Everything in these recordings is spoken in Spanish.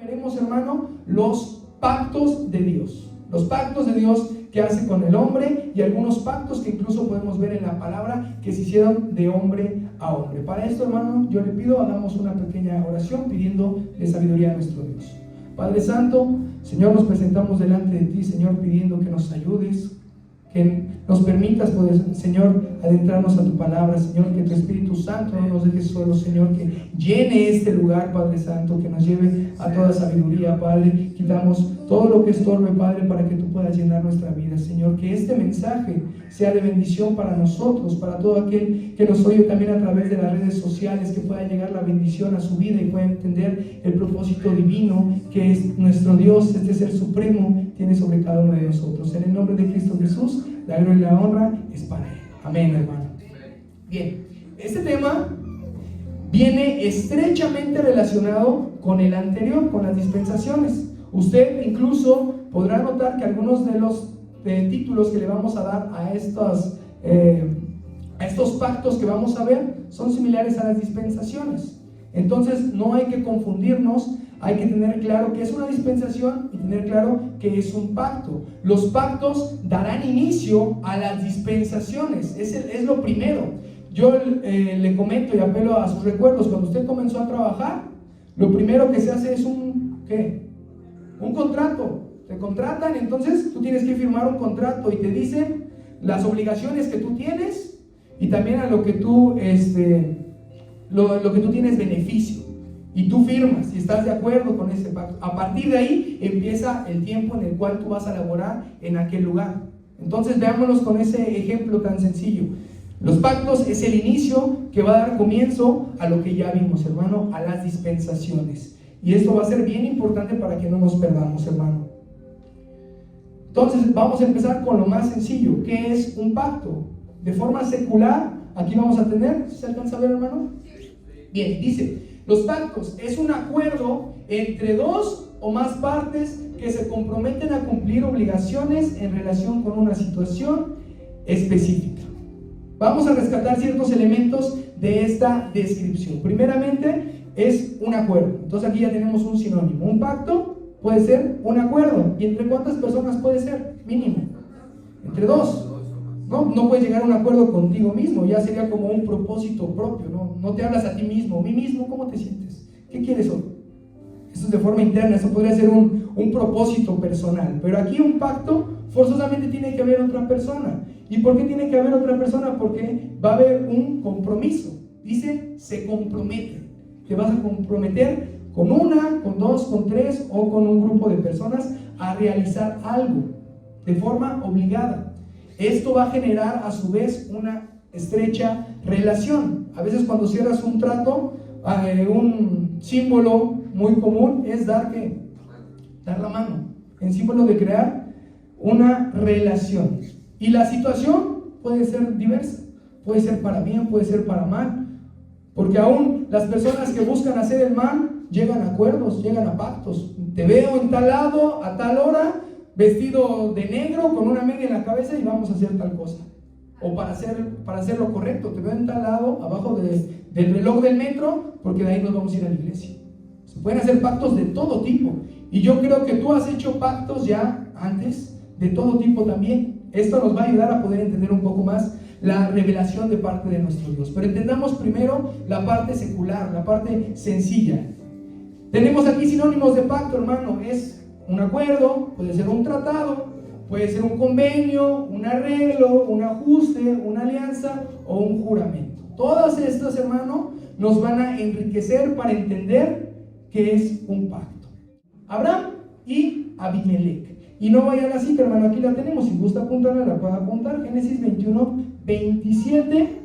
Veremos, hermano, los pactos de Dios. Los pactos de Dios que hace con el hombre y algunos pactos que incluso podemos ver en la palabra que se hicieron de hombre a hombre. Para esto, hermano, yo le pido, hagamos una pequeña oración pidiendo de sabiduría a nuestro Dios. Padre Santo, Señor, nos presentamos delante de ti, Señor, pidiendo que nos ayudes, que nos permitas poder, Señor, adentrarnos a tu palabra, Señor, que tu Espíritu Santo no nos deje solos, Señor, que llene este lugar, Padre Santo, que nos lleve a toda sabiduría, Padre. Quitamos todo lo que estorbe, Padre, para que tú puedas llenar nuestra vida, Señor, que este mensaje sea de bendición para nosotros, para todo aquel que nos oye también a través de las redes sociales, que pueda llegar la bendición a su vida y pueda entender el propósito divino que es nuestro Dios, este ser supremo, tiene sobre cada uno de nosotros. En el nombre de Cristo Jesús, la gloria y la honra es para Él. Amén, hermano. Bien, este tema viene estrechamente relacionado con el anterior, con las dispensaciones. Usted incluso podrá notar que algunos de los títulos que le vamos a dar a estos pactos que vamos a ver son similares a las dispensaciones. Entonces no hay que confundirnos, hay que tener claro qué es una dispensación y tener claro qué es un pacto. Los pactos darán inicio a las dispensaciones, es lo primero. Yo le comento y apelo a sus recuerdos. Cuando usted comenzó a trabajar, lo primero que se hace es un contrato. Te contratan, entonces tú tienes que firmar un contrato y te dicen las obligaciones que tú tienes y también a lo que tú tienes beneficio. Y tú firmas y estás de acuerdo con ese pacto. A partir de ahí empieza el tiempo en el cual tú vas a laborar en aquel lugar. Entonces veámonos con ese ejemplo tan sencillo. Los pactos es el inicio que va a dar comienzo a lo que ya vimos, hermano, a las dispensaciones. Y esto va a ser bien importante para que no nos perdamos, hermano. Entonces vamos a empezar con lo más sencillo. ¿Qué es un pacto? De forma secular, aquí vamos a tener, ¿se alcanza a ver, hermano? Bien, dice, los pactos es un acuerdo entre dos o más partes que se comprometen a cumplir obligaciones en relación con una situación específica. Vamos a rescatar ciertos elementos de esta descripción. Primeramente, es un acuerdo. Entonces aquí ya tenemos un sinónimo. Un pacto puede ser un acuerdo. ¿Y entre cuántas personas puede ser? Mínimo. Entre dos. No puedes llegar a un acuerdo contigo mismo. Ya sería como un propósito propio. No te hablas a ti mismo. ¿Mí mismo cómo te sientes? ¿Qué quieres hoy? Eso es de forma interna. Eso podría ser un propósito personal. Pero aquí un pacto forzosamente tiene que haber otra persona. ¿Y por qué tiene que haber otra persona? Porque va a haber un compromiso. Dice, se compromete. Te vas a comprometer con una, con dos, con tres o con un grupo de personas a realizar algo de forma obligada. Esto va a generar a su vez una estrecha relación. A veces cuando cierras un trato, un símbolo muy común es dar la mano, en símbolo de crear una relación. Y la situación puede ser diversa, puede ser para bien, puede ser para mal, porque aún las personas que buscan hacer el mal llegan a acuerdos, llegan a pactos. Te veo en tal lado, a tal hora, vestido de negro, con una media en la cabeza y vamos a hacer tal cosa. O para hacer lo correcto, te veo en tal lado, abajo del reloj del metro, porque de ahí nos vamos a ir a la iglesia. Se pueden hacer pactos de todo tipo. Y yo creo que tú has hecho pactos ya antes, de todo tipo también. Esto nos va a ayudar a poder entender un poco más la revelación de parte de nuestro Dios. Pero entendamos primero la parte secular, la parte sencilla. Tenemos aquí sinónimos de pacto, hermano. Es un acuerdo, puede ser un tratado, puede ser un convenio, un arreglo, un ajuste, una alianza o un juramento. Todas estas, hermano, nos van a enriquecer para entender qué es un pacto. Abraham y Abimelec. Y no vayan a la cita, hermano, aquí la tenemos. Si gusta apuntarla, la puede apuntar. Génesis 21, 27.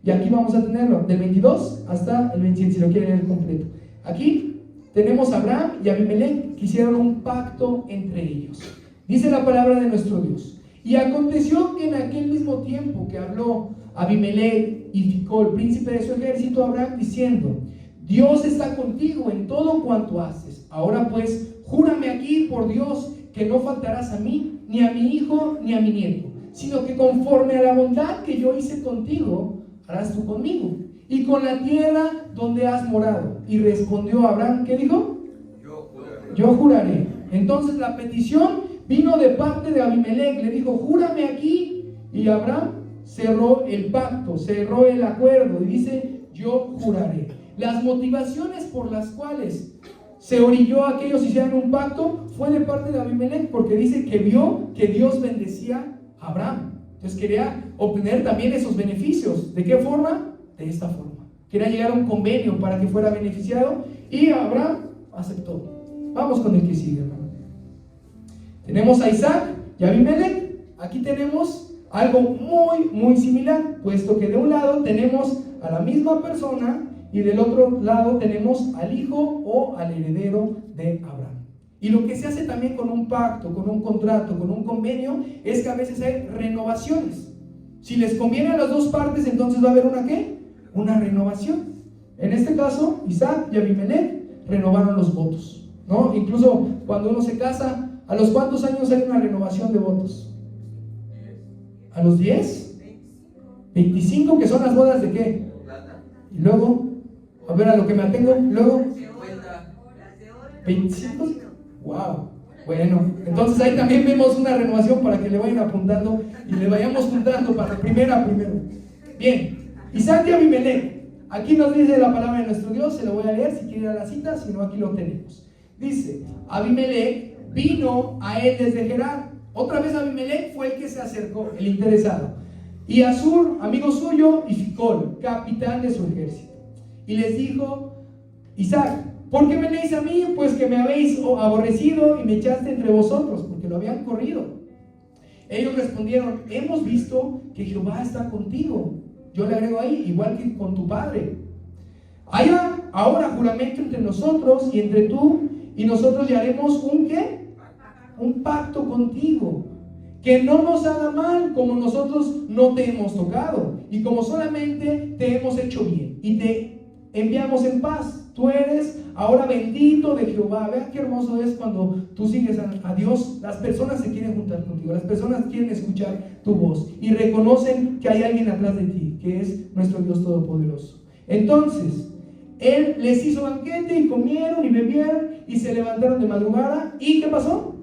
Y aquí vamos a tenerlo del 22 hasta el 27, si lo quieren leer completo. Aquí tenemos a Abraham y Abimelec que hicieron un pacto entre ellos. Dice la palabra de nuestro Dios. Y aconteció que en aquel mismo tiempo que habló Abimelec y Ficol, príncipe de su ejército, a Abraham, diciendo: Dios está contigo en todo cuanto haces. Ahora pues, júrame aquí por Dios que no faltarás a mí, ni a mi hijo, ni a mi nieto, sino que conforme a la bondad que yo hice contigo, harás tú conmigo. y con la tierra donde has morado. Y respondió Abraham, ¿qué dijo? Yo juraré. Entonces la petición vino de parte de Abimelech, le dijo, júrame aquí. Y Abraham cerró el pacto, cerró el acuerdo y dice, yo juraré. Las motivaciones por las cuales se orilló a que ellos hicieran un pacto fue de parte de Abimelech, porque dice que vio que Dios bendecía a Abraham. Entonces quería obtener también esos beneficios. ¿De qué forma? De esta forma. Quería llegar a un convenio para que fuera beneficiado y Abraham aceptó. Vamos con el que sigue, hermano. Tenemos a Isaac y a Abimelech. Aquí tenemos algo muy similar, puesto que de un lado tenemos a la misma persona y del otro lado tenemos al hijo o al heredero de Abraham. Y lo que se hace también con un pacto, con un contrato, con un convenio, es que a veces hay renovaciones. Si les conviene a las dos partes, entonces va a haber una ¿qué? Una renovación. En este caso, Isaac y Abimelech renovaron los votos, ¿no? Incluso cuando uno se casa, ¿a los cuántos años hay una renovación de votos? ¿A los 10? 25, que son las bodas de ¿qué? Y luego, a ver a lo que me atengo, luego 25. Wow. Bueno, entonces ahí también vemos una renovación para que le vayan apuntando y le vayamos juntando para primero. Bien, Isaac y Abimelech. Aquí nos dice la palabra de nuestro Dios, se lo voy a leer si quiere ir a la cita, si no aquí lo tenemos. Dice, Abimelech vino a él desde Gerar. Otra vez Abimelech fue el que se acercó, el interesado. Y Asur, amigo suyo, y Ficol, capitán de su ejército. Y les dijo, Isaac, ¿por qué venéis a mí? Pues que me habéis aborrecido y me echaste entre vosotros, porque lo habían corrido. Ellos respondieron, hemos visto que Jehová está contigo. Yo le agrego ahí, igual que con tu padre. Haya ahora juramento entre nosotros y entre tú y nosotros, y haremos un ¿qué? Un pacto contigo, que no nos haga mal como nosotros no te hemos tocado y como solamente te hemos hecho bien y te enviamos en paz. Tú eres ahora bendito de Jehová. Vean qué hermoso es cuando tú sigues a Dios. Las personas se quieren juntar contigo, las personas quieren escuchar tu voz y reconocen que hay alguien atrás de ti, que es nuestro Dios Todopoderoso. Entonces Él les hizo banquete y comieron y bebieron y se levantaron de madrugada. ¿Y qué pasó?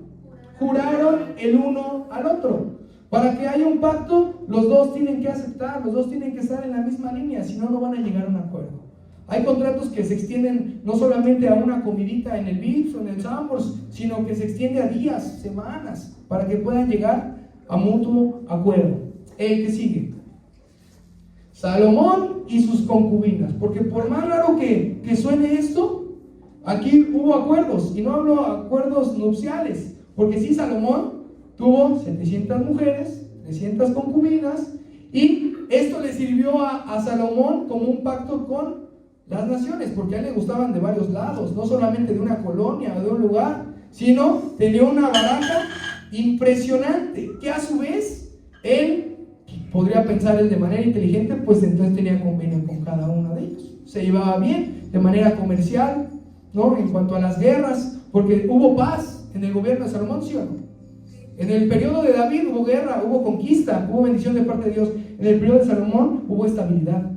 Juraron el uno al otro. Para que haya un pacto, los dos tienen que aceptar, los dos tienen que estar en la misma línea, si no, no van a llegar a un acuerdo. Hay contratos que se extienden no solamente a una comidita en el Vips o en el Sambors, sino que se extiende a días, semanas, para que puedan llegar a mutuo acuerdo. El que sigue, Salomón y sus concubinas. Porque por más raro que suene esto, aquí hubo acuerdos, y no hablo acuerdos nupciales, porque sí, Salomón tuvo 700 mujeres, 300 concubinas, y esto le sirvió a Salomón como un pacto con las naciones, porque a él le gustaban de varios lados, no solamente de una colonia o de un lugar, sino tenía una baraja impresionante, que a su vez él podría pensar él de manera inteligente, pues entonces tenía convenio con cada uno de ellos, se llevaba bien de manera comercial, ¿no? En cuanto a las guerras, porque hubo paz en el gobierno de Salomón, ¿sí o no? En el periodo de David hubo guerra, hubo conquista, hubo bendición de parte de Dios. En el periodo de Salomón hubo estabilidad.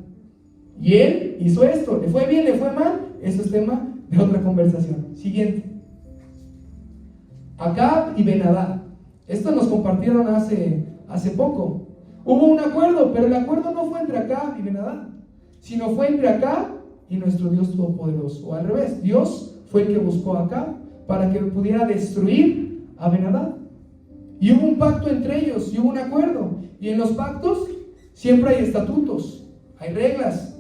Y él hizo esto, le fue bien, le fue mal, eso es tema de otra conversación. Siguiente. Acab y Ben-Hadad. Esto nos compartieron hace poco. Hubo un acuerdo, pero el acuerdo no fue entre Acab y Ben-Hadad, sino fue entre Acab y nuestro Dios Todopoderoso. O al revés, Dios fue el que buscó a Acab para que pudiera destruir a Ben-Hadad. Y hubo un pacto entre ellos, y hubo un acuerdo. Y en los pactos siempre hay estatutos, hay reglas,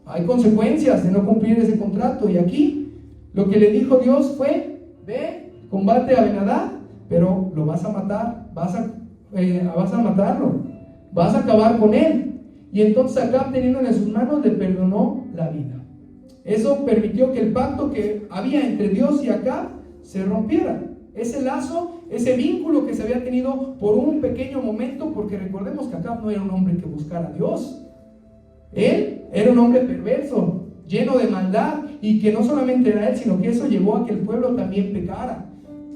hay consecuencias de no cumplir ese contrato. Y aquí lo que le dijo Dios fue: ve, combate a Ben-Hadad, pero lo vas a matar, vas a matarlo, vas a acabar con él. Y entonces Acab, teniéndole en sus manos, le perdonó la vida. Eso permitió que el pacto que había entre Dios y Acab se rompiera. Ese lazo, ese vínculo que se había tenido por un pequeño momento, porque recordemos que Acab no era un hombre que buscara a Dios. Él era un hombre perverso, lleno de maldad, y que no solamente era él, sino que eso llevó a que el pueblo también pecara.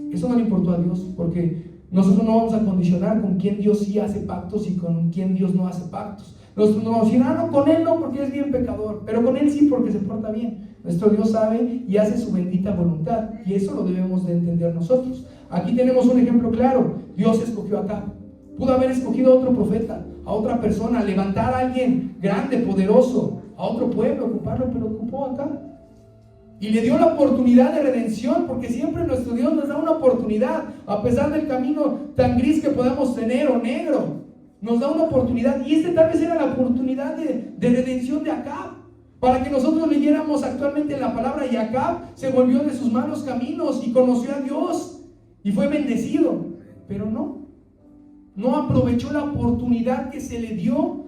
Eso no le importó a Dios, porque nosotros no vamos a condicionar con quién Dios sí hace pactos y con quién Dios no hace pactos. Nos dirán, no, con él no porque es bien pecador, pero con él sí porque se porta bien. Nuestro Dios sabe y hace su bendita voluntad, y eso lo debemos de entender nosotros. Aquí tenemos un ejemplo claro. Dios escogió a Acab. Pudo haber escogido a otro profeta, a otra persona, levantar a alguien grande, poderoso, a otro pueblo, ocuparlo, pero ocupó a Acab. Y le dio la oportunidad de redención, porque siempre nuestro Dios nos da una oportunidad, a pesar del camino tan gris que podamos tener o negro, nos da una oportunidad. Y tal vez era la oportunidad de redención de Acab, para que nosotros leyéramos actualmente la palabra, y Acab se volvió de sus malos caminos y conoció a Dios y fue bendecido. Pero no aprovechó la oportunidad que se le dio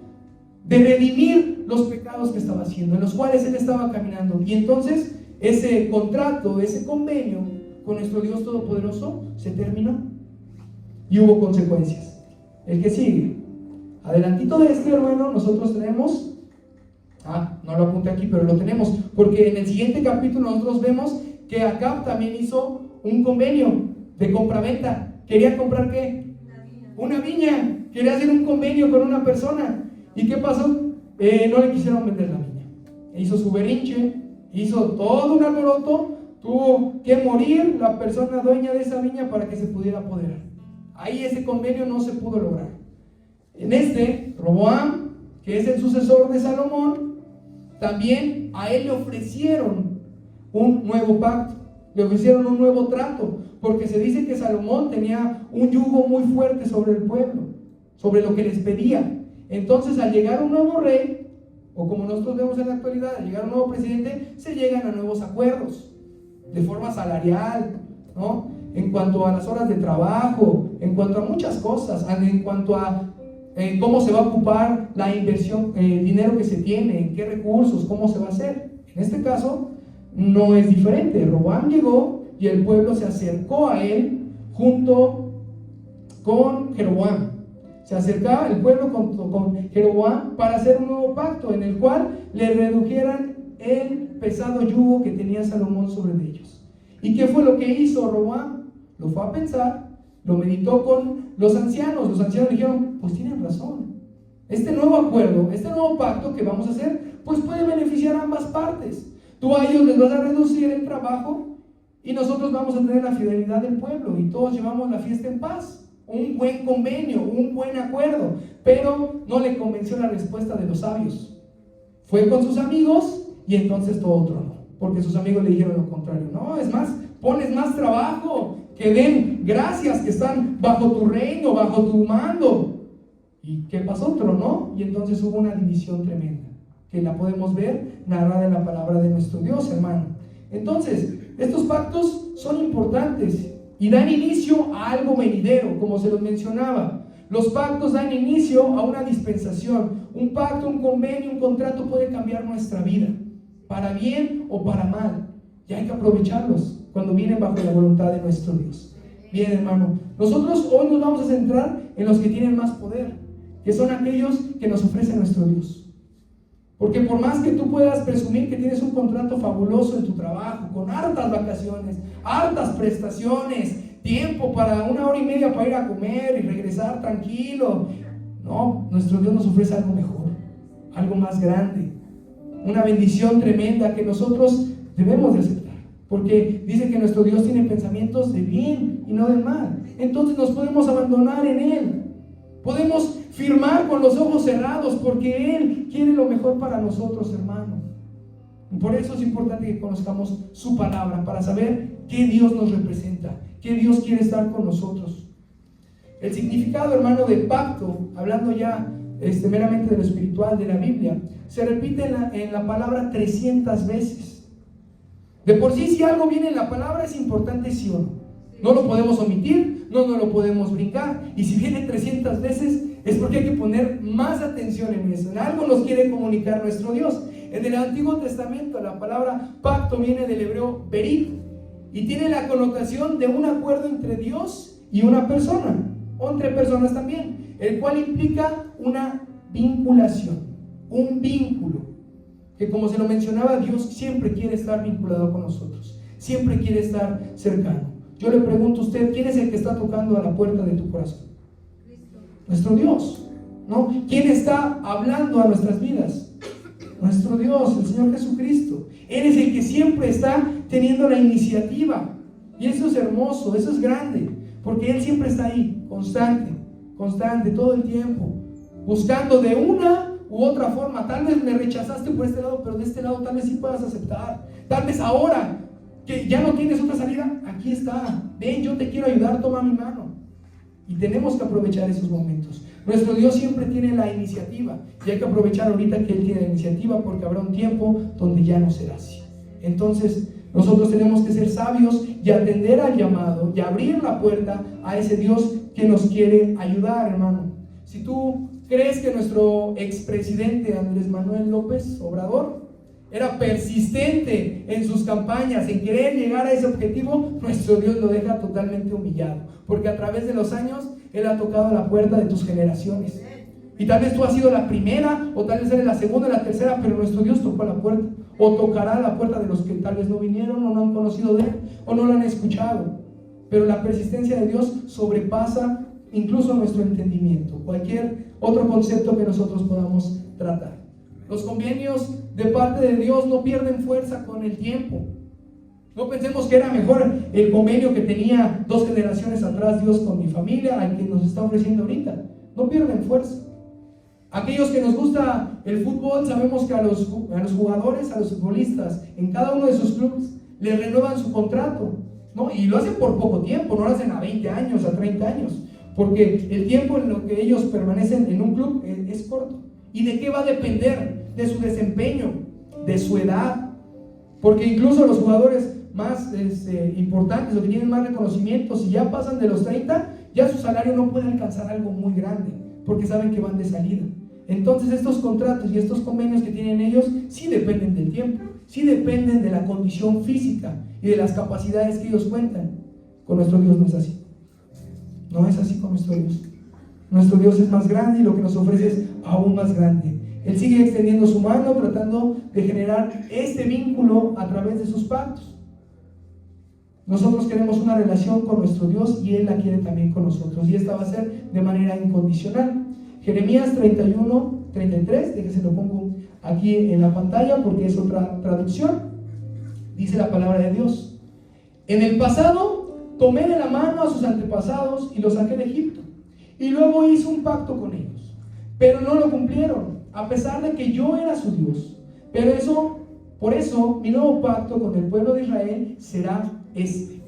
de redimir los pecados que estaba haciendo, en los cuales él estaba caminando. Y entonces ese contrato, ese convenio con nuestro Dios Todopoderoso se terminó y hubo consecuencias. El que sigue, adelantito de este, hermano, nosotros tenemos, no lo apunté aquí, pero lo tenemos, porque en el siguiente capítulo nosotros vemos que Acab también hizo un convenio de compraventa. ¿Quería comprar qué? Una viña. Quería hacer un convenio con una persona. ¿Y qué pasó? No le quisieron vender la viña. Hizo su berrinche, hizo todo un alboroto, tuvo que morir la persona dueña de esa viña para que se pudiera apoderar. Ahí ese convenio no se pudo lograr. En Roboam, que es el sucesor de Salomón, también a él le ofrecieron un nuevo pacto, le ofrecieron un nuevo trato, porque se dice que Salomón tenía un yugo muy fuerte sobre el pueblo, sobre lo que les pedía. Entonces, al llegar un nuevo rey, o como nosotros vemos en la actualidad, al llegar un nuevo presidente, se llegan a nuevos acuerdos, de forma salarial, ¿no? En cuanto a las horas de trabajo, en cuanto a muchas cosas, en cuanto a cómo se va a ocupar la inversión, el dinero que se tiene, en qué recursos, cómo se va a hacer. En este caso, no es diferente. Roboam llegó y el pueblo se acercó a él junto con Jeroboam. Se acercaba el pueblo con Jeroboam para hacer un nuevo pacto en el cual le redujeran el pesado yugo que tenía Salomón sobre ellos. ¿Y qué fue lo que hizo Roboam? Lo fue a pensar, lo meditó con los ancianos. Los ancianos dijeron, pues tienen razón. Este nuevo acuerdo, este nuevo pacto que vamos a hacer, pues puede beneficiar a ambas partes. Tú a ellos les vas a reducir el trabajo y nosotros vamos a tener la fidelidad del pueblo y todos llevamos la fiesta en paz. Un buen convenio, un buen acuerdo. Pero no le convenció la respuesta de los sabios. Fue con sus amigos y entonces todo tronó, porque sus amigos le dijeron lo contrario. No, es más, pones más trabajo, que den gracias que están bajo tu reino, bajo tu mando. ¿Y qué pasó? Tronó, y entonces hubo una división tremenda, que la podemos ver narrada en la palabra de nuestro Dios, hermano. Entonces, estos pactos son importantes y dan inicio a algo venidero, como se los mencionaba. Los pactos dan inicio a una dispensación. Un pacto, un convenio, un contrato puede cambiar nuestra vida, para bien o para mal, y hay que aprovecharlos cuando vienen bajo la voluntad de nuestro Dios. Bien, hermano, nosotros hoy nos vamos a centrar en los que tienen más poder, que son aquellos que nos ofrece nuestro Dios. Porque por más que tú puedas presumir que tienes un contrato fabuloso en tu trabajo, con hartas vacaciones, hartas prestaciones, tiempo para 1 hora y media para ir a comer y regresar tranquilo, no, nuestro Dios nos ofrece algo mejor, algo más grande, una bendición tremenda que nosotros debemos de aceptar, porque dice que nuestro Dios tiene pensamientos de bien y no de mal. Entonces nos podemos abandonar en Él, podemos firmar con los ojos cerrados, porque Él quiere lo mejor para nosotros, hermano. Y por eso es importante que conozcamos su palabra, para saber qué Dios nos representa, qué Dios quiere estar con nosotros. El significado, hermano, de pacto, hablando ya meramente de lo espiritual de la Biblia, se repite en la palabra 300 veces. De por sí, si algo viene en la palabra, es importante sí o no. No lo podemos omitir, no lo podemos brincar. Y si viene 300 veces, es porque hay que poner más atención en eso. En algo nos quiere comunicar nuestro Dios. En el Antiguo Testamento, la palabra pacto viene del hebreo berit y tiene la connotación de un acuerdo entre Dios y una persona, o entre personas también, el cual implica una vinculación, un vínculo, que como se lo mencionaba, Dios siempre quiere estar vinculado con nosotros, siempre quiere estar cercano. Yo le pregunto a usted, ¿quién es el que está tocando a la puerta de tu corazón? Cristo. Nuestro Dios. ¿no? ¿Quién está hablando a nuestras vidas? Nuestro Dios, el Señor Jesucristo. Él es el que siempre está teniendo la iniciativa. Y eso es hermoso, eso es grande, porque Él siempre está ahí, constante, todo el tiempo, buscando de una u otra forma. Tal vez me rechazaste por este lado, pero de este lado tal vez sí puedas aceptar. Tal vez ahora que ya no tienes otra salida, aquí está. Ven, yo te quiero ayudar, toma mi mano. Y tenemos que aprovechar esos momentos. Nuestro Dios siempre tiene la iniciativa, y hay que aprovechar ahorita que Él tiene la iniciativa, porque habrá un tiempo donde ya no será así. Entonces nosotros tenemos que ser sabios y atender al llamado y abrir la puerta a ese Dios que nos quiere ayudar, hermano. Si tú crees que nuestro expresidente Andrés Manuel López Obrador era persistente en sus campañas, en querer llegar a ese objetivo, nuestro Dios lo deja totalmente humillado, porque a través de los años Él ha tocado la puerta de tus generaciones. Y tal vez tú has sido la primera, o tal vez eres la segunda, la tercera, pero nuestro Dios tocó la puerta, o tocará la puerta de los que tal vez no vinieron, o no han conocido de Él, o no lo han escuchado. Pero la persistencia de Dios sobrepasa incluso nuestro entendimiento, cualquier otro concepto que nosotros podamos tratar. Los convenios de parte de Dios no pierden fuerza con el tiempo. No pensemos que era mejor el convenio que tenía 2 generaciones atrás Dios con mi familia al que nos está ofreciendo ahorita. No pierden fuerza. Aquellos que nos gusta el fútbol, sabemos que a los jugadores, a los futbolistas, en cada uno de sus clubes, les renuevan su contrato, ¿no? Y lo hacen por poco tiempo, no lo hacen a 20 años, a 30 años, porque el tiempo en lo que ellos permanecen en un club es corto. ¿Y de qué va a depender? De su desempeño, de su edad, porque incluso los jugadores más importantes o que tienen más reconocimiento, si ya pasan de los 30, ya su salario no puede alcanzar algo muy grande, porque saben que van de salida. Entonces estos contratos y estos convenios que tienen ellos sí dependen del tiempo, sí dependen de la condición física y de las capacidades que ellos cuentan. Con nuestro Dios no es así. No es así con nuestro Dios. Nuestro Dios es más grande y lo que nos ofrece es aún más grande. Él sigue extendiendo su mano, tratando de generar este vínculo a través de sus pactos. Nosotros queremos una relación con nuestro Dios y Él la quiere también con nosotros, y esta va a ser de manera incondicional. Jeremías 31:33, déjense lo pongo aquí en la pantalla porque es otra traducción. Dice la palabra de Dios: en el pasado tomé de la mano a sus antepasados y los saqué de Egipto, y luego hice un pacto con ellos, pero no lo cumplieron, a pesar de que yo era su Dios. Por eso mi nuevo pacto con el pueblo de Israel será este: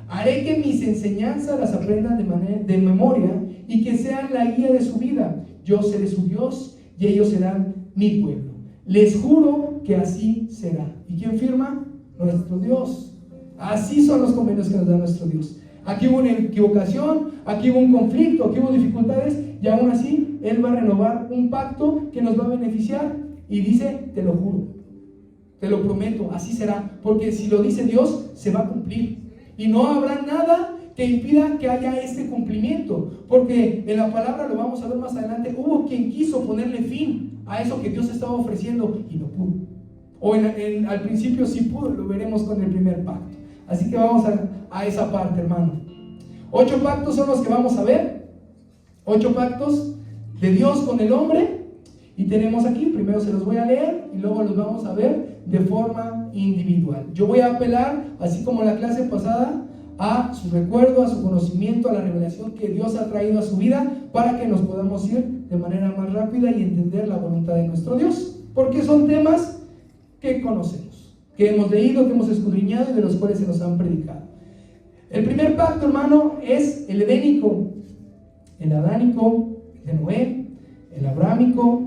haré que mis enseñanzas las aprendan de memoria y que sean la guía de su vida. Yo seré su Dios y ellos serán mi pueblo. Les juro que así será. ¿Y quién firma? Nuestro Dios. Así son los convenios que nos da nuestro Dios. Aquí hubo una equivocación, aquí hubo un conflicto, aquí hubo dificultades, y aún así Él va a renovar un pacto que nos va a beneficiar, y dice: te lo juro, te lo prometo, así será, porque si lo dice Dios, se va a cumplir, y no habrá nada que impida que haya este cumplimiento, porque en la palabra, lo vamos a ver más adelante, hubo quien quiso ponerle fin a eso que Dios estaba ofreciendo y no pudo, o al principio sí pudo, lo veremos con el primer pacto. Así que vamos a esa parte, hermano. 8 pactos son los que vamos a ver, 8 pactos de Dios con el hombre, y tenemos aquí, primero se los voy a leer y luego los vamos a ver de forma individual. Yo voy a apelar, así como la clase pasada, a su recuerdo, a su conocimiento, a la revelación que Dios ha traído a su vida, para que nos podamos ir de manera más rápida y entender la voluntad de nuestro Dios, porque son temas que conocemos, que hemos leído, que hemos escudriñado y de los cuales se nos han predicado. El primer pacto, hermano, es el edénico, el adánico, el de Noé, el abrámico,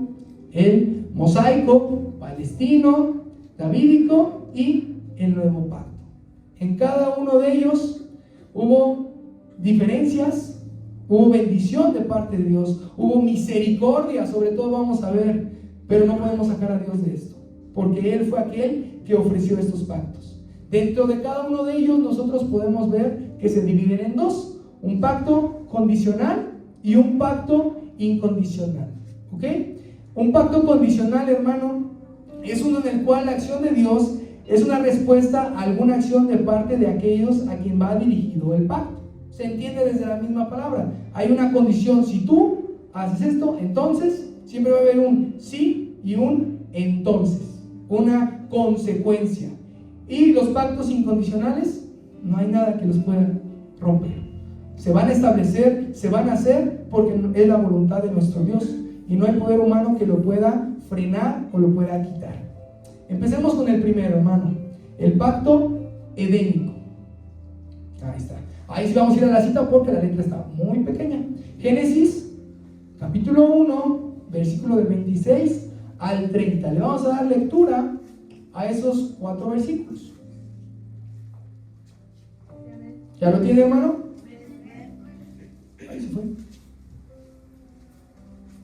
el mosaico, palestino, davídico y el nuevo pacto. En cada uno de ellos hubo diferencias, hubo bendición de parte de Dios, hubo misericordia, sobre todo vamos a ver, pero no podemos sacar a Dios de esto, porque Él fue aquel que ofreció estos pactos. Dentro de cada uno de ellos nosotros podemos ver que se dividen en dos: un pacto condicional y un pacto incondicional. ¿Ok? Un pacto condicional, hermano, es uno en el cual la acción de Dios es una respuesta a alguna acción de parte de aquellos a quien va dirigido el pacto. Se entiende desde la misma palabra. Hay una condición: si tú haces esto, entonces, siempre va a haber un sí y un entonces, una consecuencia. Y los pactos incondicionales, no hay nada que los pueda romper. Se van a establecer, se van a hacer porque es la voluntad de nuestro Dios y no hay poder humano que lo pueda frenar o lo pueda quitar. Empecemos con el primero, hermano, el pacto edénico. Ahí está. Ahí sí vamos a ir a la cita porque la letra está muy pequeña. Génesis, capítulo 1, versículo del 26 al 30. Le vamos a dar lectura a esos 4 versículos. ¿Ya lo tiene, hermano? Ahí se fue.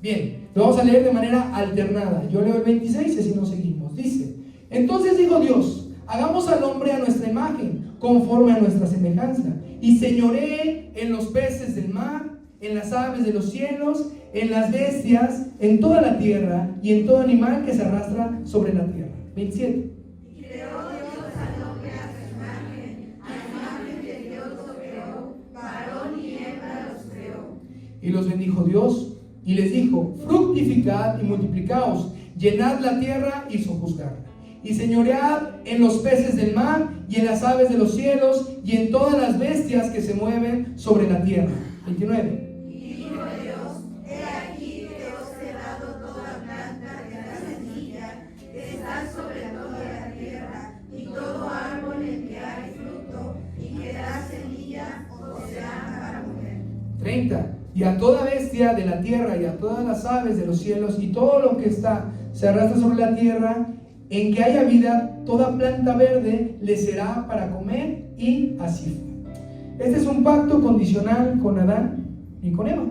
Bien, lo vamos a leer de manera alternada. Yo leo el 26 y así nos seguimos. Dice: entonces dijo Dios, hagamos al hombre a nuestra imagen, conforme a nuestra semejanza, y señoree en los peces del mar, en las aves de los cielos, en las bestias, en toda la tierra, y en todo animal que se arrastra sobre la tierra. 27. Y creó Dios al hombre a su imagen de Dios lo creó, varón y hembra los creó. Y los bendijo Dios, y les dijo: fructificad y multiplicaos, llenad la tierra y sojuzgadla, y señoread en los peces del mar, y en las aves de los cielos, y en todas las bestias que se mueven sobre la tierra. 29. Y dijo Dios: he aquí que os he dado toda planta de la semilla que está sobre toda la tierra, y todo árbol en que hay fruto, y que da semilla, o sea, para comer. 30. Y a toda bestia de la tierra, y a todas las aves de los cielos, y todo lo que se arrastra sobre la tierra, en que haya vida, toda planta verde le será para comer, y así fue. Este es un pacto condicional con Adán y con Eva,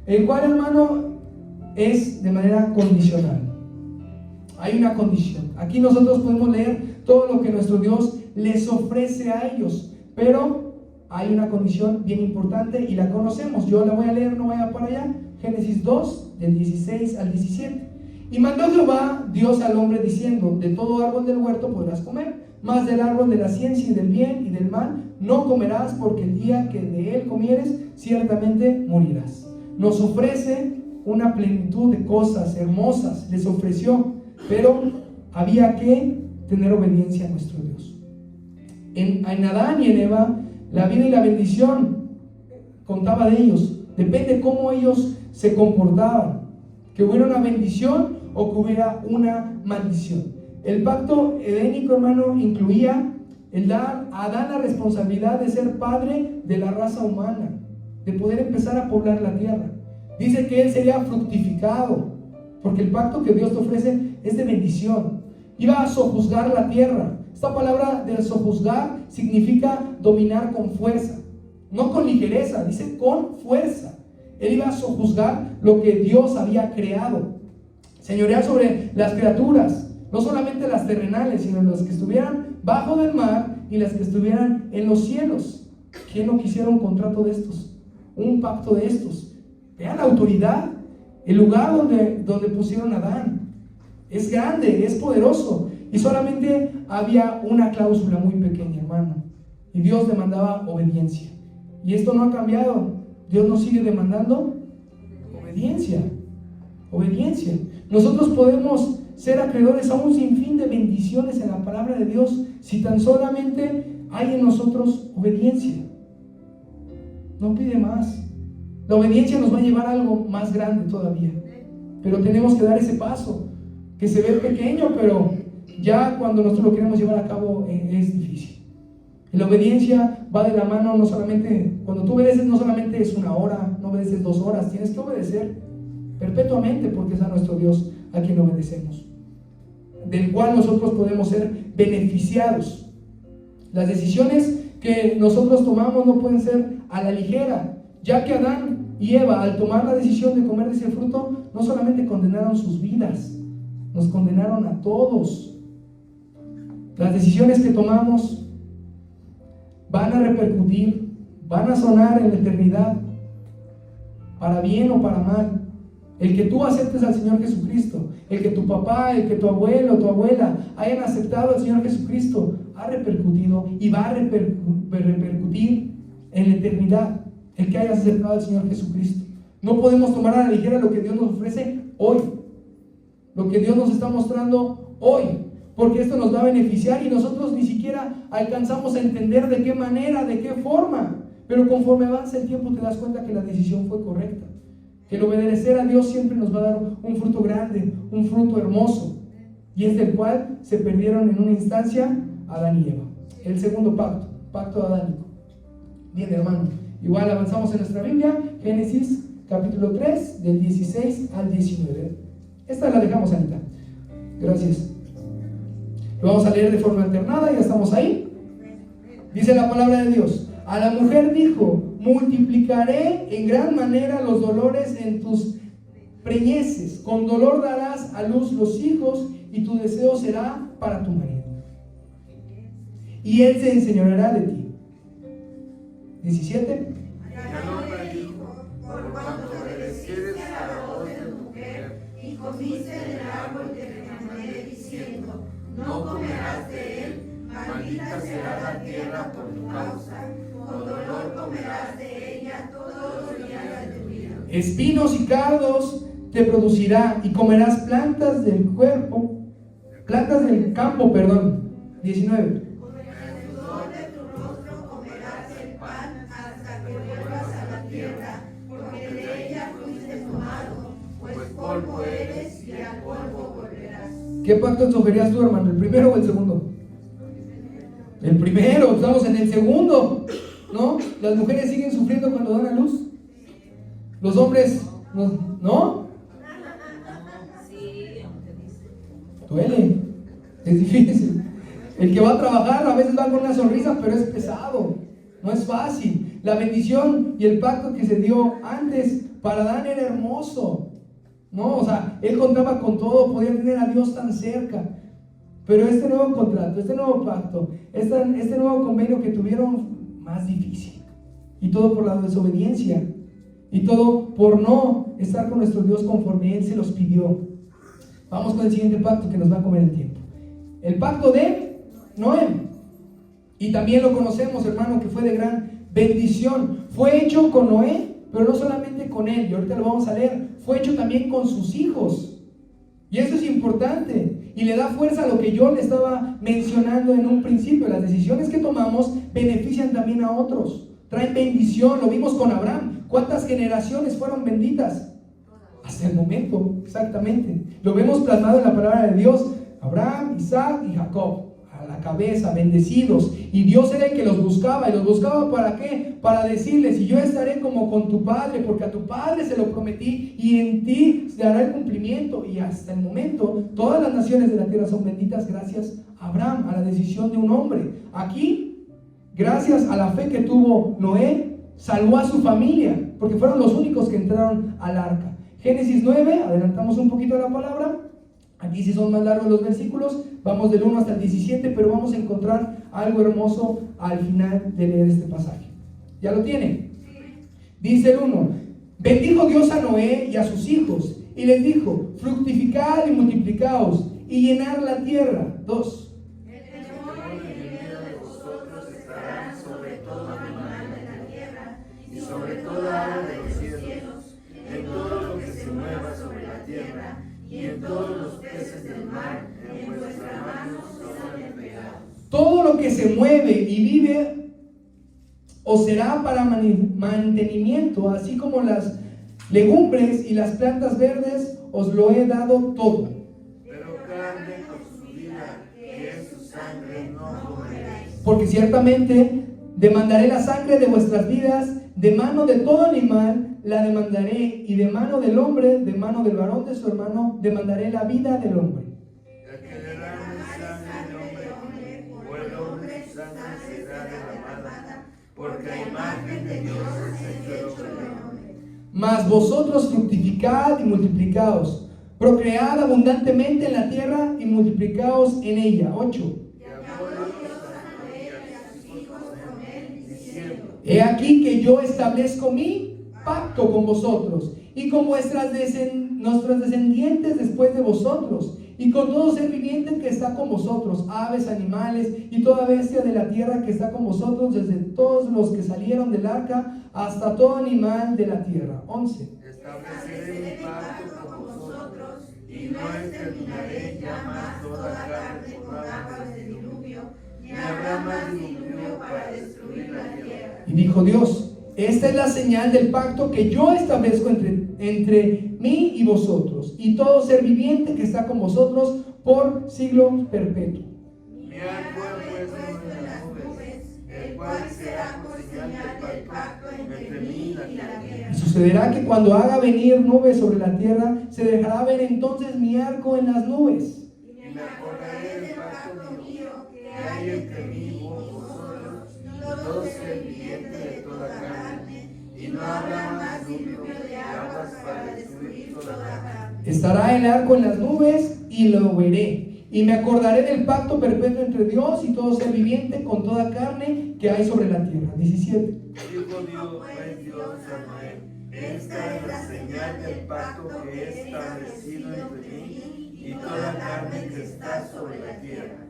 el cual, hermano, es de manera condicional. Hay una condición. Aquí nosotros podemos leer todo lo que nuestro Dios les ofrece a ellos, pero hay una condición bien importante y la conocemos. Yo la voy a leer, no vaya para allá. Génesis 2, del 16 al 17. Y mandó Jehová Dios al hombre diciendo: de todo árbol del huerto podrás comer, mas del árbol de la ciencia y del bien y del mal no comerás, porque el día que de él comieres ciertamente morirás. Nos ofrece una plenitud de cosas hermosas, les ofreció, pero había que tener obediencia a nuestro Dios. En Adán y en Eva, la vida y la bendición contaba de ellos. Depende cómo ellos se comportaban, que hubiera una bendición o que hubiera una maldición. El pacto edénico, hermano, incluía el dar a Adán la responsabilidad de ser padre de la raza humana, de poder empezar a poblar la tierra. Dice que él sería fructificado, porque el pacto que Dios te ofrece es de bendición. Iba a sojuzgar la tierra. Esta palabra de sojuzgar significa dominar con fuerza, no con ligereza, dice con fuerza. Él iba a sojuzgar lo que Dios había creado, señorear sobre las criaturas, no solamente las terrenales, sino las que estuvieran bajo del mar y las que estuvieran en los cielos. ¿Quién no quisiera un contrato de estos? Un pacto de estos. Vean la autoridad, el lugar donde pusieron a Adán. Es grande, es poderoso. Y solamente había una cláusula muy pequeña, hermano. Y Dios demandaba obediencia. Y esto no ha cambiado. Dios nos sigue demandando obediencia. Obediencia. Nosotros podemos ser acreedores a un sinfín de bendiciones en la palabra de Dios si tan solamente hay en nosotros obediencia. No pide más. La obediencia nos va a llevar a algo más grande todavía. Pero tenemos que dar ese paso, que se ve pequeño, pero ya cuando nosotros lo queremos llevar a cabo es difícil. Y la obediencia va de la mano, no solamente, cuando tú obedeces, no solamente es 1 hora, no obedeces 2 horas, tienes que obedecer perpetuamente, porque es a nuestro Dios a quien obedecemos, del cual nosotros podemos ser beneficiados. Las decisiones que nosotros tomamos no pueden ser a la ligera, ya que Adán y Eva, al tomar la decisión de comer de ese fruto, no solamente condenaron sus vidas, nos condenaron a todos. Las decisiones que tomamos van a repercutir, van a sonar en la eternidad, para bien o para mal. El que tú aceptes al Señor Jesucristo, el que tu papá, el que tu abuelo, tu abuela hayan aceptado al Señor Jesucristo, ha repercutido y va a repercutir en la eternidad. El que hayas aceptado al Señor Jesucristo. No podemos tomar a la ligera lo que Dios nos ofrece hoy, lo que Dios nos está mostrando hoy, porque esto nos va a beneficiar y nosotros ni siquiera alcanzamos a entender de qué manera, de qué forma, pero conforme avanza el tiempo te das cuenta que la decisión fue correcta, que el obedecer a Dios siempre nos va a dar un fruto grande, un fruto hermoso, y es del cual se perdieron en una instancia Adán y Eva. El segundo pacto, pacto adánico. Bien, hermano, igual avanzamos en nuestra Biblia, Génesis capítulo 3, del 16 al 19. Esta la dejamos, Anita. Gracias. Lo vamos a leer de forma alternada, ya estamos ahí. Dice la palabra de Dios: a la mujer dijo: multiplicaré en gran manera los dolores en tus preñeces, con dolor darás a luz los hijos, y tu deseo será para tu marido, y él se enseñoreará de ti. 17. Por cuanto obedeciste a la voz de tu mujer y comiste del árbol que te mandé diciendo: no comerás de él, maldita será la tierra por tu causa, con dolor comerás de ella todos los días de tu vida. Espinos y cardos te producirá, y comerás plantas del campo, 19. Polvo eres y al polvo volverás. ¿Qué pacto escogerías tú, hermano? ¿El primero o el segundo? El primero, estamos en el segundo, ¿no? Las mujeres siguen sufriendo cuando dan a luz. Los hombres, ¿no? Duele, es difícil. El que va a trabajar a veces va con una sonrisa, pero es pesado, no es fácil. La bendición y el pacto que se dio antes para Adán era hermoso, ¿no? O sea, él contaba con todo, podía tener a Dios tan cerca. Pero este nuevo contrato, este nuevo pacto, este nuevo convenio que tuvieron, más difícil. Y todo por la desobediencia. Y todo por no estar con nuestro Dios conforme Él se los pidió. Vamos con el siguiente pacto que nos va a comer el tiempo. El pacto de Noé. Y también lo conocemos, hermano, que fue de gran bendición. Fue hecho con Noé, pero no solamente con él. Y ahorita lo vamos a leer. Fue hecho también con sus hijos. Y eso es importante. Y le da fuerza a lo que yo le estaba mencionando en un principio. Las decisiones que tomamos benefician también a otros. Traen bendición. Lo vimos con Abraham. ¿Cuántas generaciones fueron benditas? Hasta el momento, exactamente. Lo vemos plasmado en la palabra de Dios. Abraham, Isaac y Jacob, a la cabeza, bendecidos. Y Dios era el que los buscaba. ¿Y los buscaba para qué? Para decirles: y yo estaré como con tu padre, porque a tu padre se lo prometí, y en ti se hará el cumplimiento. Y hasta el momento, todas las naciones de la tierra son benditas gracias a Abraham, a la decisión de un hombre. Aquí, gracias a la fe que tuvo Noé, salvó a su familia, porque fueron los únicos que entraron al arca. Génesis 9, adelantamos un poquito la palabra. Aquí sí son más largos los versículos, vamos del 1 hasta el 17, pero vamos a encontrar algo hermoso al final de leer este pasaje. ¿Ya lo tiene? Dice el 1: bendijo Dios a Noé y a sus hijos, y les dijo: fructificad y multiplicaos, y llenad la tierra. 2: el temor y el miedo de vosotros estarán sobre todo animal de la tierra, y sobre toda ave de los cielos, en todo lo que se mueva sobre la tierra, y en todos los peces del mar, en vuestras manos son entregados. Todo lo que se mueve y vive os será para mantenimiento, así como las legumbres y las plantas verdes, os lo he dado todo. Pero carne consumida, que es su sangre, no comeréis. Porque ciertamente demandaré la sangre de vuestras vidas, de mano de todo animal la demandaré, y de mano del hombre, de mano del varón de su hermano, demandaré la vida del hombre. El que derrame sangre de hombre, por el hombre su sangre será derramada, porque a imagen de Dios es hecho el hombre. Mas vosotros fructificad y multiplicaos, procread abundantemente en la tierra y multiplicaos en ella. 8. He aquí que yo establezco mi pacto con vosotros y con nuestros descendientes después de vosotros, y con todo ser viviente que está con vosotros, aves, animales y toda bestia de la tierra que está con vosotros, desde todos los que salieron del arca hasta todo animal de la tierra. 11. estableceré mi pacto con vosotros y no exterminaré ya más toda carne con aguas de diluvio, ni habrá más diluvio para destruir la tierra. Y dijo Dios: esta es la señal del pacto que yo establezco entre mí y vosotros, y todo ser viviente que está con vosotros por siglo perpetuo. Mi arco he puesto en las nubes, el cual será por señal del pacto entre mí y la tierra. Y sucederá que cuando haga venir nubes sobre la tierra, se dejará ver entonces mi arco en las nubes. Y me acordaré del pacto mío que hay entre mí y vosotros, y todo ser viviente de toda carne, y no habrá más diluvio de aguas para destruir toda carne. Estará el arco en las nubes y lo veré. Y me acordaré del pacto perpetuo entre Dios y todo ser viviente con toda carne que hay sobre la tierra. 17. Dijo Dios a Noé: esta es la señal del pacto que he establecido entre mí y toda carne que está sobre la tierra.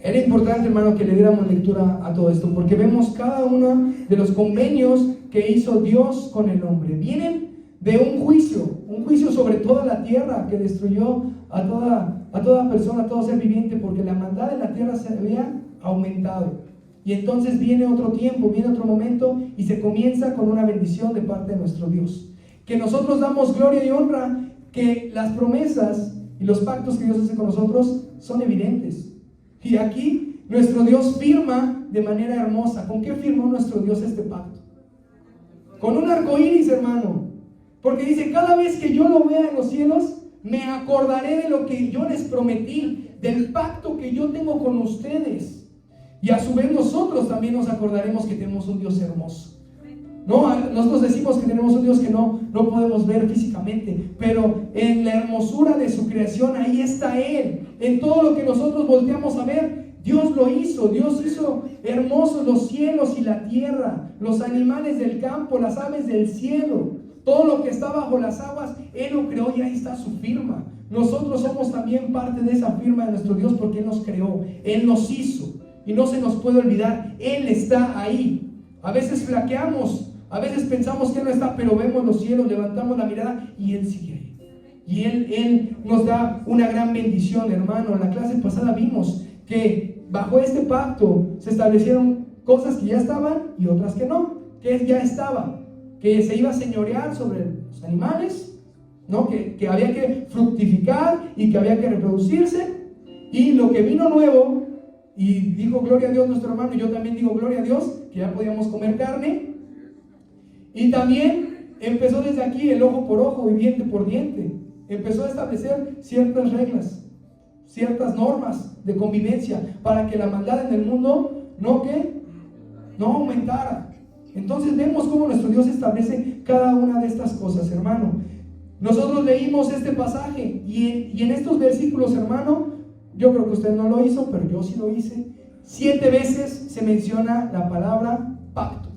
Era importante, hermano, que le diéramos lectura a todo esto, porque vemos cada uno de los convenios que hizo Dios con el hombre. Vienen de un juicio sobre toda la tierra que destruyó a toda persona, a todo ser viviente, porque la maldad de la tierra se había aumentado. Y entonces viene otro tiempo, viene otro momento, y se comienza con una bendición de parte de nuestro Dios. Que nosotros damos gloria y honra, que las promesas y los pactos que Dios hace con nosotros son evidentes. Y aquí nuestro Dios firma de manera hermosa. ¿Con qué firmó nuestro Dios este pacto? Con un arco iris, hermano. Porque dice: cada vez que yo lo vea en los cielos, me acordaré de lo que yo les prometí, del pacto que yo tengo con ustedes. Y a su vez nosotros también nos acordaremos que tenemos un Dios hermoso. No, nosotros decimos que tenemos un Dios que no podemos ver físicamente, pero en la hermosura de su creación, ahí está Él. En todo lo que nosotros volteamos a ver, Dios lo hizo. Dios hizo hermosos los cielos y la tierra, los animales del campo, las aves del cielo, todo lo que está bajo las aguas. Él lo creó y ahí está su firma. Nosotros somos también parte de esa firma de nuestro Dios, porque Él nos creó, Él nos hizo, y no se nos puede olvidar. Él está ahí. A veces flaqueamos, a veces pensamos que Él no está, pero vemos los cielos, levantamos la mirada y Él sigue ahí. Y Él nos da una gran bendición, hermano. En la clase pasada vimos que bajo este pacto se establecieron cosas que ya estaban y otras que no. Que ya estaba, que se iba a señorear sobre los animales, ¿no? Que había que fructificar y que había que reproducirse. Y lo que vino nuevo, y dijo gloria a Dios nuestro hermano, y yo también digo gloria a Dios, que ya podíamos comer carne. Y también empezó desde aquí el ojo por ojo y diente por diente. Empezó a establecer ciertas reglas, ciertas normas de convivencia, para que la maldad en el mundo no aumentara. Entonces vemos cómo nuestro Dios establece cada una de estas cosas, hermano. Nosotros leímos este pasaje y en estos versículos, hermano, yo creo que usted no lo hizo, pero yo sí lo hice. 7 veces se menciona la palabra pacto.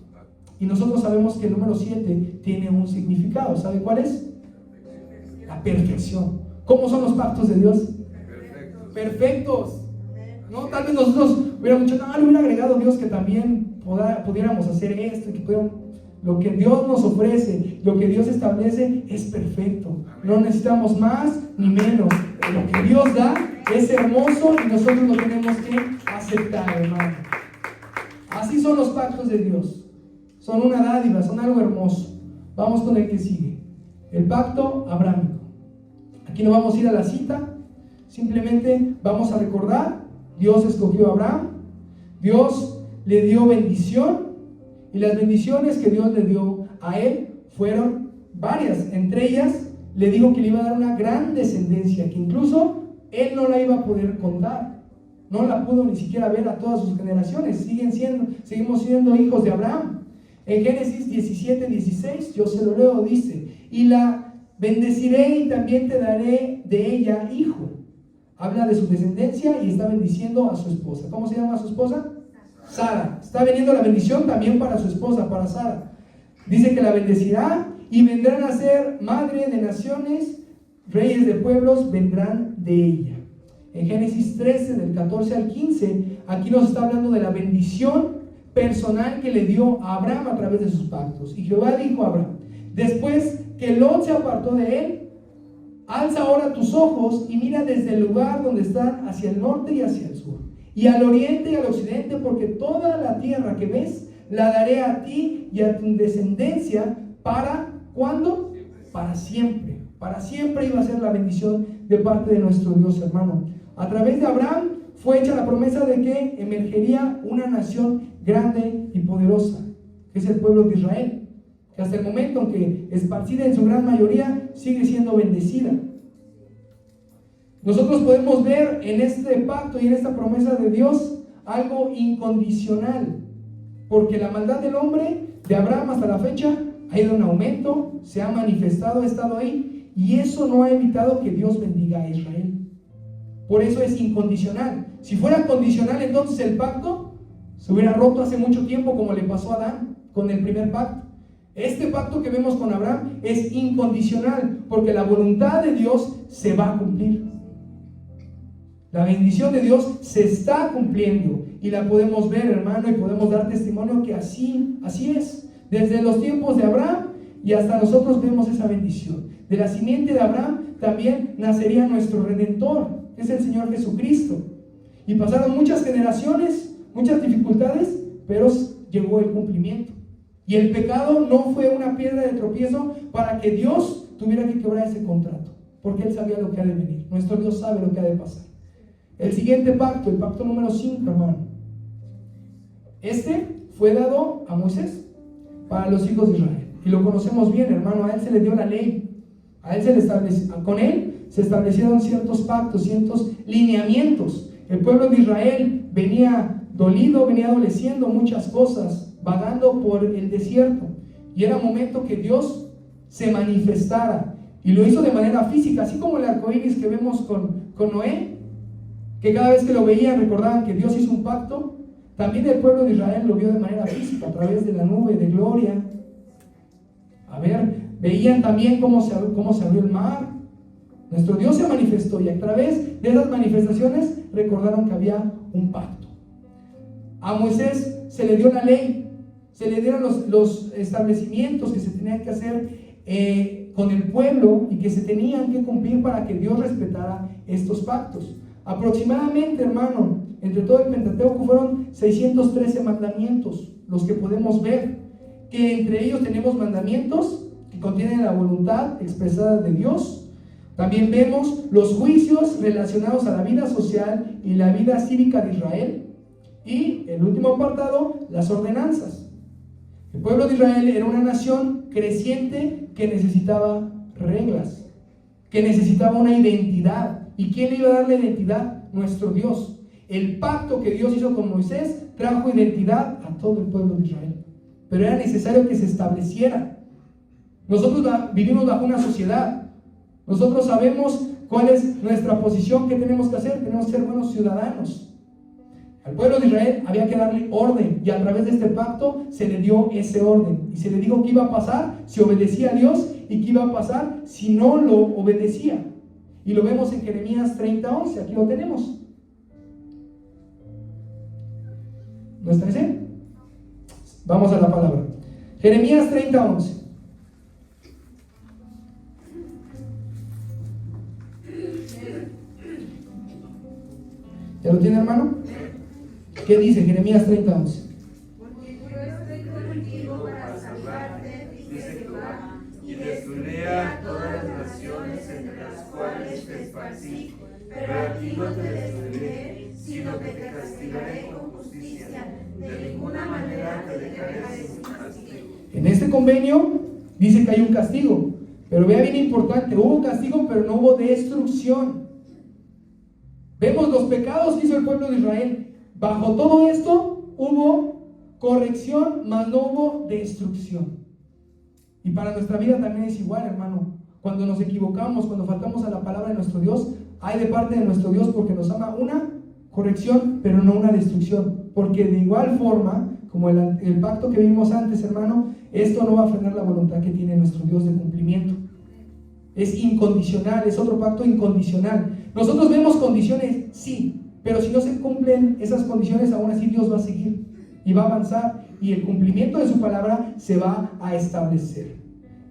Y nosotros sabemos que el número 7 tiene un significado. ¿Sabe cuál es? La perfección. ¿Cómo son los pactos de Dios? Perfectos. No, tal vez nosotros hubiéramos dicho: no, le hubiera agregado Dios que también pudiéramos hacer esto, que lo que Dios nos ofrece, lo que Dios establece es perfecto. No necesitamos más ni menos. Lo que Dios da es hermoso y nosotros lo tenemos que aceptar, hermano. Así son los pactos de Dios. Son una dádiva, son algo hermoso. Vamos con el que sigue. El pacto abrámico. Aquí no vamos a ir a la cita, simplemente vamos a recordar: Dios escogió a Abraham, Dios le dio bendición, y las bendiciones que Dios le dio a él fueron varias. Entre ellas, le dijo que le iba a dar una gran descendencia, que incluso él no la iba a poder contar, no la pudo ni siquiera ver a todas sus generaciones. Seguimos siendo hijos de Abraham. En Génesis 17:16, yo se lo leo, dice: y la bendeciré y también te daré de ella hijo. Habla de su descendencia y está bendiciendo a su esposa. ¿Cómo se llama su esposa? Sara. Está veniendo la bendición también para su esposa, para Sara. Dice que la bendecirá y vendrán a ser madre de naciones, reyes de pueblos vendrán de ella. En Génesis 13, del 14 al 15, aquí nos está hablando de la bendición personal que le dio a Abraham a través de sus pactos. Y Jehová dijo a Abraham: Después que Lot se apartó de él, alza ahora tus ojos y mira desde el lugar donde están hacia el norte y hacia el sur, y al oriente y al occidente, porque toda la tierra que ves la daré a ti y a tu descendencia para, ¿cuándo? Para siempre. Para siempre iba a ser la bendición de parte de nuestro Dios, hermano. A través de Abraham fue hecha la promesa de que emergería una nación grande y poderosa, que es el pueblo de Israel, que hasta el momento, aunque esparcida en su gran mayoría, sigue siendo bendecida. Nosotros podemos ver en este pacto y en esta promesa de Dios algo incondicional, porque la maldad del hombre, de Abraham hasta la fecha, ha ido en aumento, se ha manifestado, ha estado ahí, y eso no ha evitado que Dios bendiga a Israel. Por eso es incondicional. Si fuera condicional, entonces el pacto se hubiera roto hace mucho tiempo, como le pasó a Adán con el primer pacto. Este pacto que vemos con Abraham es incondicional, porque la voluntad de Dios se va a cumplir. La bendición de Dios se está cumpliendo y la podemos ver, hermano, y podemos dar testimonio que así es. Desde los tiempos de Abraham y hasta nosotros vemos esa bendición. De la simiente de Abraham también nacería nuestro Redentor, que es el Señor Jesucristo. Y pasaron muchas generaciones, muchas dificultades, pero llegó el cumplimiento. Y el pecado no fue una piedra de tropiezo para que Dios tuviera que quebrar ese contrato, porque Él sabía lo que ha de venir. Nuestro Dios sabe lo que ha de pasar. El siguiente pacto, el pacto número 5, hermano. Este fue dado a Moisés para los hijos de Israel. Y lo conocemos bien, hermano. A él se le dio la ley. A él se le estableció, con él se establecieron ciertos pactos, ciertos lineamientos. El pueblo de Israel venía dolido, venía adoleciendo muchas cosas, vagando por el desierto. Y era momento que Dios se manifestara. Y lo hizo de manera física, así como el arco iris que vemos con Noé, que cada vez que lo veían recordaban que Dios hizo un pacto. También el pueblo de Israel lo vio de manera física, a través de la nube de gloria. A ver, veían también cómo se abrió el mar. Nuestro Dios se manifestó, y a través de esas manifestaciones recordaron que había un pacto. A Moisés se le dio la ley, se le dieron los establecimientos que se tenían que hacer con el pueblo y que se tenían que cumplir para que Dios respetara estos pactos. Aproximadamente, hermano, entre todo el Pentateuco fueron 613 mandamientos los que podemos ver, que entre ellos tenemos mandamientos que contienen la voluntad expresada de Dios. También vemos los juicios relacionados a la vida social y la vida cívica de Israel. Y el último apartado, las ordenanzas. El pueblo de Israel era una nación creciente que necesitaba reglas, que necesitaba una identidad. ¿Y quién le iba a dar la identidad? Nuestro Dios. El pacto que Dios hizo con Moisés trajo identidad a todo el pueblo de Israel. Pero era necesario que se estableciera. Nosotros vivimos bajo una sociedad. Nosotros sabemos cuál es nuestra posición, qué tenemos que hacer. Tenemos que ser buenos ciudadanos. Al pueblo de Israel había que darle orden, y a través de este pacto se le dio ese orden. Y se le dijo qué iba a pasar si obedecía a Dios y qué iba a pasar si no lo obedecía. Y lo vemos en Jeremías 30:11. Aquí lo tenemos. ¿No está ese? Vamos a la palabra. Jeremías 30:11. ¿Ya lo tiene, hermano? ¿Qué dice Jeremías 30:11? Porque yo estoy contigo para salvarte, dice Jehová, Y destruiré a todas las naciones entre las cuales te esparcí, pero a ti no te destruiré, sino que te castigaré con justicia. De ninguna manera te dejaré sin castigo. En este convenio dice que hay un castigo, pero vea bien importante, hubo castigo, pero no hubo destrucción. Vemos los pecados que hizo el pueblo de Israel. Bajo todo esto hubo corrección, mas no hubo destrucción. Y para nuestra vida también es igual, hermano. Cuando nos equivocamos, cuando faltamos a la palabra de nuestro Dios, hay de parte de nuestro Dios, porque nos ama, una corrección, pero no una destrucción. Porque de igual forma, como el pacto que vimos antes, hermano, esto no va a frenar la voluntad que tiene nuestro Dios de cumplimiento. Es incondicional, es otro pacto incondicional. Nosotros vemos condiciones, sí, pero si no se cumplen esas condiciones, aún así Dios va a seguir y va a avanzar, y el cumplimiento de su palabra se va a establecer.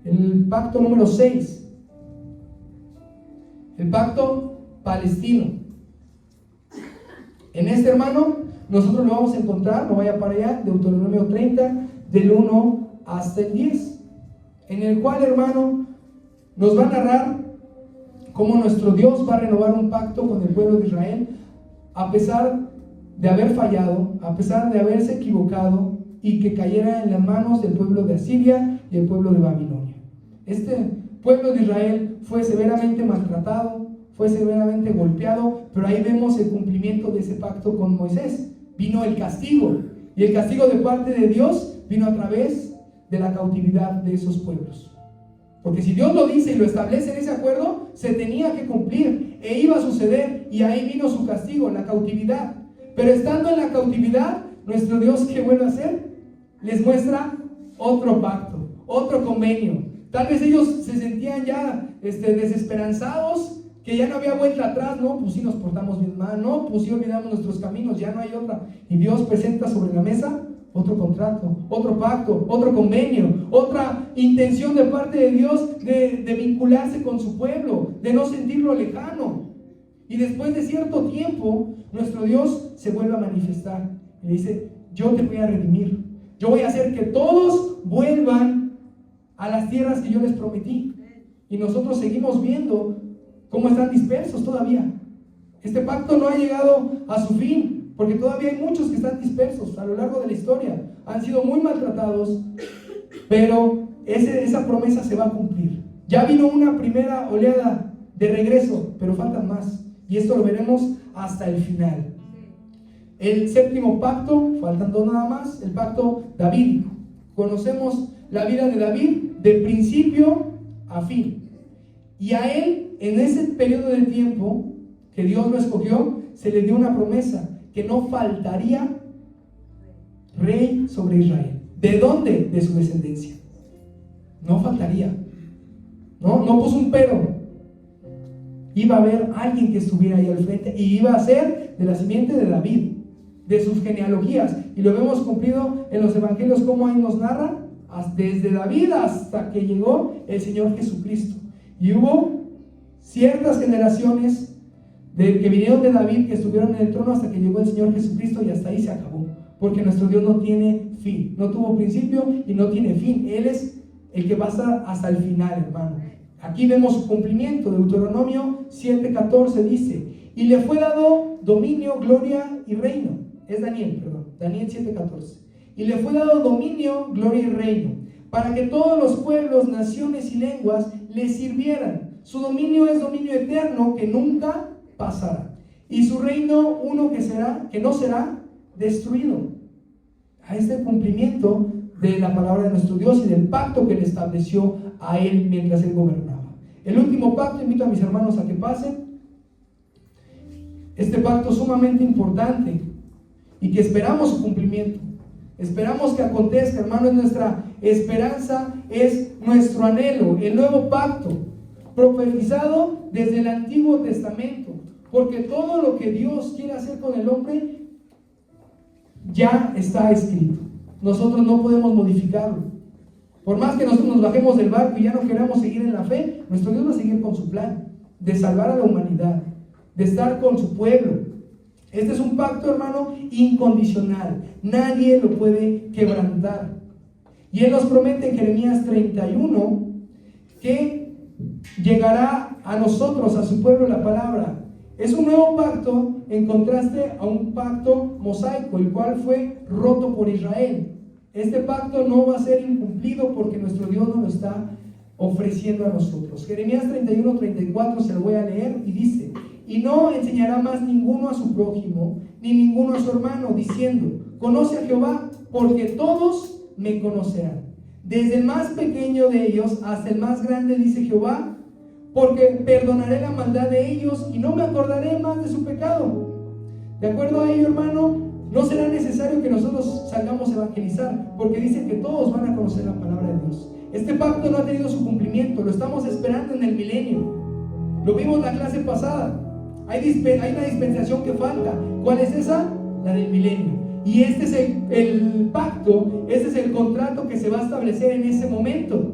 el pacto número 6, el pacto palestino. En este, hermano, nosotros lo vamos a encontrar, no vaya para allá, Deuteronomio 30, del 1 hasta el 10, en el cual, hermano, nos va a narrar cómo nuestro Dios va a renovar un pacto con el pueblo de Israel, a pesar de haber fallado, a pesar de haberse equivocado y que cayera en las manos del pueblo de Asiria y el pueblo de Babilonia. Este pueblo de Israel fue severamente maltratado, fue severamente golpeado, pero ahí vemos el cumplimiento de ese pacto con Moisés. Vino el castigo, y el castigo de parte de Dios vino a través de la cautividad de esos pueblos. Porque si Dios lo dice y lo establece en ese acuerdo, se tenía que cumplir, e iba a suceder, y ahí vino su castigo, la cautividad. Pero estando en la cautividad, nuestro Dios, ¿qué vuelve a hacer? Les muestra otro pacto, otro convenio. Tal vez ellos se sentían ya desesperanzados, que ya no había vuelta atrás. No, pues sí nos portamos bien mal, no, pues sí olvidamos nuestros caminos, ya no hay otra. Y Dios presenta sobre la mesa otro contrato, otro pacto, otro convenio, otra intención de parte de Dios de vincularse con su pueblo, de no sentirlo lejano. Y después de cierto tiempo, nuestro Dios se vuelve a manifestar y le dice: yo te voy a redimir, yo voy a hacer que todos vuelvan a las tierras que yo les prometí. Y nosotros seguimos viendo cómo están dispersos todavía. Este pacto no ha llegado a su fin, porque todavía hay muchos que están dispersos a lo largo de la historia, han sido muy maltratados, pero esa promesa se va a cumplir. Ya vino una primera oleada de regreso, pero faltan más, y esto lo veremos hasta el final. El séptimo pacto, faltando nada más, el pacto davídico. Conocemos la vida de David de principio a fin, y a él, en ese periodo de tiempo que Dios lo escogió, se le dio una promesa: que no faltaría rey sobre Israel. ¿De dónde? De su descendencia. No faltaría. No puso un pero. Iba a haber alguien que estuviera ahí al frente, y iba a ser de la simiente de David, de sus genealogías. Y lo vemos cumplido en los evangelios, como ahí nos narra, desde David hasta que llegó el Señor Jesucristo. Y hubo ciertas generaciones que vinieron de David, que estuvieron en el trono hasta que llegó el Señor Jesucristo, y hasta ahí se acabó, porque nuestro Dios no tiene fin, no tuvo principio y no tiene fin. Él es el que va a estar hasta el final, hermano. Aquí vemos su cumplimiento. Deuteronomio 7:14 dice: y le fue dado dominio, gloria y reino. Es Daniel 7:14. Y le fue dado dominio, gloria y reino, para que todos los pueblos, naciones y lenguas le sirvieran. Su dominio es dominio eterno, que nunca pasará, y su reino uno que no será destruido. A este cumplimiento de la palabra de nuestro Dios y del pacto que le estableció a él mientras él gobernaba. El último pacto, invito a mis hermanos a que pasen. Este pacto sumamente importante y que esperamos su cumplimiento. Esperamos que acontezca, hermano. Es nuestra esperanza, es nuestro anhelo. El nuevo pacto, profetizado desde el Antiguo Testamento, porque todo lo que Dios quiere hacer con el hombre ya está escrito. Nosotros no podemos modificarlo. Por más que nosotros nos bajemos del barco y ya no queramos seguir en la fe, nuestro Dios va a seguir con su plan de salvar a la humanidad, de estar con su pueblo. Este es un pacto, hermano, incondicional. Nadie lo puede quebrantar. Y Él nos promete en Jeremías 31 que llegará a nosotros, a su pueblo, la palabra. Es un nuevo pacto en contraste a un pacto mosaico, el cual fue roto por Israel. Este pacto no va a ser incumplido porque nuestro Dios nos lo está ofreciendo a nosotros. Jeremías 31:34 se lo voy a leer y dice: y no enseñará más ninguno a su prójimo, ni ninguno a su hermano, diciendo: conoce a Jehová, porque todos me conocerán. Desde el más pequeño de ellos hasta el más grande, dice Jehová, porque perdonaré la maldad de ellos y no me acordaré más de su pecado. De acuerdo a ello, hermano, no será necesario que nosotros salgamos a evangelizar, porque dice que todos van a conocer la palabra de Dios. Este pacto no ha tenido su cumplimiento, lo estamos esperando en el milenio. Lo vimos la clase pasada. Hay una dispensación que falta. ¿Cuál es esa? La del milenio. Y este es el pacto, este es el contrato que se va a establecer en ese momento.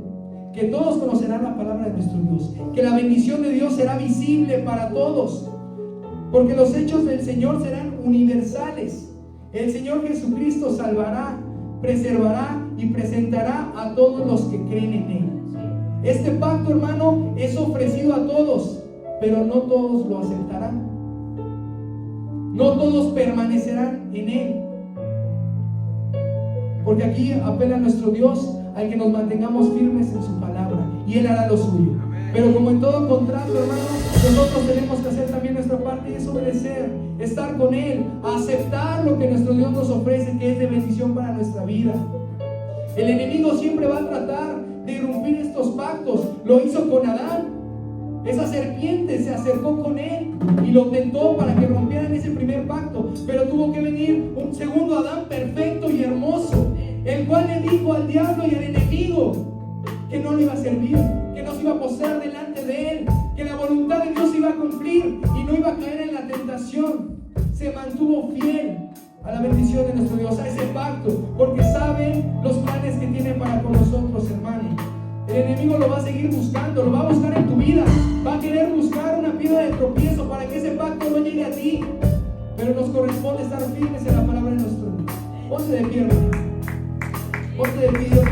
que todos conocerán la palabra de nuestro Dios, que la bendición de Dios será visible para todos, porque los hechos del Señor serán universales. El Señor Jesucristo salvará, preservará y presentará a todos los que creen en Él. Este pacto, hermano, es ofrecido a todos, pero no todos lo aceptarán. No todos permanecerán en Él. Porque aquí apela a nuestro Dios al que nos mantengamos firmes en su palabra, y Él hará lo suyo. Pero como en todo contrato, hermano, nosotros tenemos que hacer también nuestra parte, y es obedecer, estar con Él, aceptar lo que nuestro Dios nos ofrece, que es de bendición para nuestra vida. El enemigo siempre va a tratar de irrumpir estos pactos. Lo hizo con Adán. Esa serpiente se acercó con él y lo tentó para que rompieran ese primer pacto, pero tuvo que venir un segundo Adán perfecto y hermoso, el cual le dijo al diablo y al enemigo que no le iba a servir, que no se iba a postrar delante de él, que la voluntad de Dios se iba a cumplir y no iba a caer en la tentación. Se mantuvo fiel a la bendición de nuestro Dios, a ese pacto, porque sabe los planes que tiene para con nosotros, hermano. El enemigo lo va a seguir buscando, lo va a buscar en tu vida, va a querer buscar una piedra de tropiezo para que ese pacto no llegue a ti, pero nos corresponde estar firmes en la palabra de nuestro Dios. Ponte de pie, hermano. Ponte de pie.